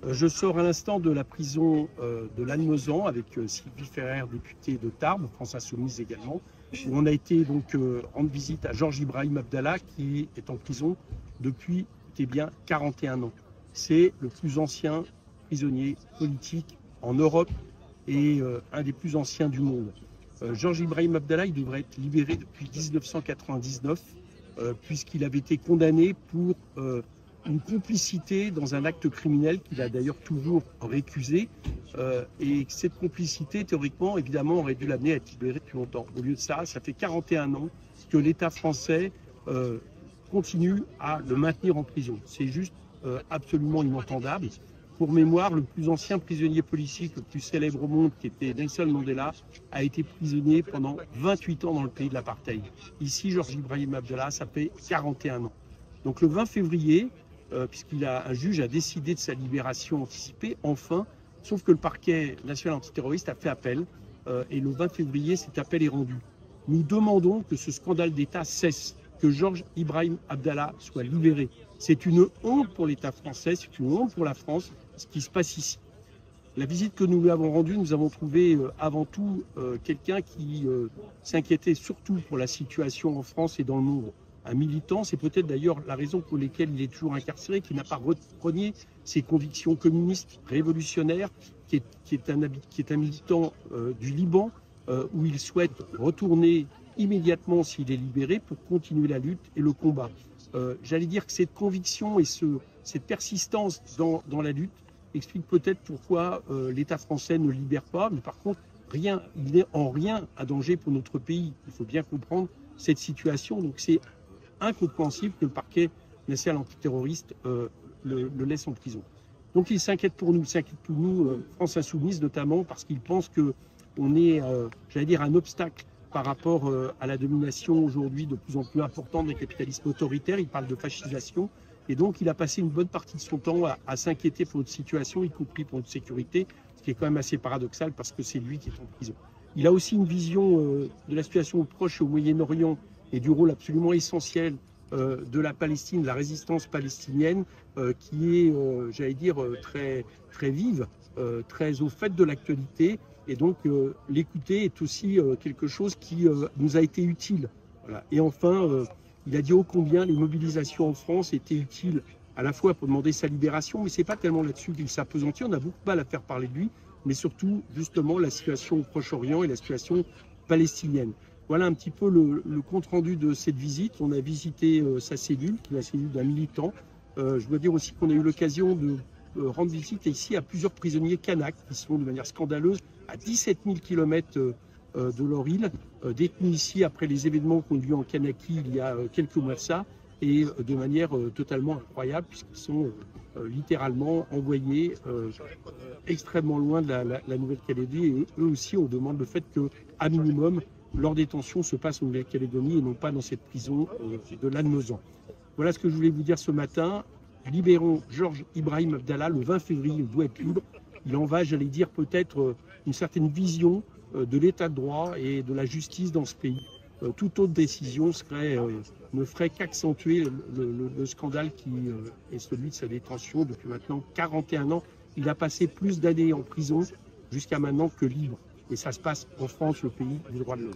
Je sors à l'instant de la prison de Lannemezan avec Sylvie Ferrer, députée de Tarbes, France Insoumise également, où on a été donc rendre visite à Georges Ibrahim Abdallah qui est en prison depuis, écoutez bien, 41 ans. C'est le plus ancien prisonnier politique en Europe et un des plus anciens du monde. Georges Ibrahim Abdallah, il devrait être libéré depuis 1999 puisqu'il avait été condamné pour une complicité dans un acte criminel qu'il a d'ailleurs toujours récusé. Et cette complicité, théoriquement, évidemment, aurait dû l'amener à être libéré depuis longtemps. Au lieu de ça, ça fait 41 ans que l'État français continue à le maintenir en prison. C'est juste absolument inentendable. Pour mémoire, le plus ancien prisonnier politique, le plus célèbre au monde, qui était Nelson Mandela, a été prisonnier pendant 28 ans dans le pays de l'apartheid. Ici, Georges Ibrahim Abdallah, ça fait 41 ans. Donc le 20 février, un juge a décidé de sa libération anticipée, enfin, sauf que le parquet national antiterroriste a fait appel, et le 20 février, cet appel est rendu. Nous demandons que ce scandale d'État cesse, que Georges Ibrahim Abdallah soit libéré. C'est une honte pour l'État français, c'est une honte pour la France, ce qui se passe ici. La visite que nous lui avons rendue, nous avons trouvé avant tout quelqu'un qui s'inquiétait surtout pour la situation en France et dans le monde. Un militant, c'est peut-être d'ailleurs la raison pour laquelle il est toujours incarcéré, qui n'a pas renié ses convictions communistes, révolutionnaires, qui est un militant du Liban, où il souhaite retourner immédiatement s'il est libéré pour continuer la lutte et le combat. J'allais dire que cette conviction et cette persistance dans la lutte explique peut-être pourquoi l'État français ne le libère pas, mais par contre, il n'est en rien à danger pour notre pays. Il faut bien comprendre cette situation. Donc c'est incompréhensible que le parquet national antiterroriste le laisse en prison. Donc il s'inquiète pour nous, France Insoumise notamment, parce qu'il pense qu'on est, j'allais dire, un obstacle par rapport à la domination aujourd'hui de plus en plus importante des capitalismes autoritaires. Il parle de fascisation. Et donc, il a passé une bonne partie de son temps à s'inquiéter pour notre situation, y compris pour notre sécurité, ce qui est quand même assez paradoxal parce que c'est lui qui est en prison. Il a aussi une vision de la situation proche au Moyen-Orient et du rôle absolument essentiel de la Palestine, de la résistance palestinienne, qui est, j'allais dire, très, très vive, très au fait de l'actualité. Et donc, l'écouter est aussi quelque chose qui nous a été utile. Voilà. Et enfin, il a dit ô combien les mobilisations en France étaient utiles à la fois pour demander sa libération, mais ce n'est pas tellement là-dessus qu'il s'appesantit. On a beaucoup de mal à faire parler de lui, mais surtout, justement, la situation au Proche-Orient et la situation palestinienne. Voilà un petit peu le compte-rendu de cette visite. On a visité sa cellule, qui est la cellule d'un militant. Je dois dire aussi qu'on a eu l'occasion de rendre visite ici à plusieurs prisonniers kanaks qui sont de manière scandaleuse à 17 000 km de leur île, détenus ici après les événements qui ont eu lieu en Kanaki il y a quelques mois de ça, et de manière totalement incroyable, puisqu'ils sont littéralement envoyés extrêmement loin de la Nouvelle-Calédonie. Et eux aussi, on demande le fait qu'à minimum, leur détention se passe en Nouvelle-Calédonie et non pas dans cette prison de Lannemezan. Voilà ce que je voulais vous dire ce matin. Libérons Georges Ibrahim Abdallah. Le 20 février, il doit être libre. Il en va, j'allais dire, peut-être une certaine vision de l'état de droit et de la justice dans ce pays. Toute autre décision ne ferait qu'accentuer le scandale qui est celui de sa détention depuis maintenant 41 ans. Il a passé plus d'années en prison jusqu'à maintenant que libre. Et ça se passe en France, le pays du droit de l'homme.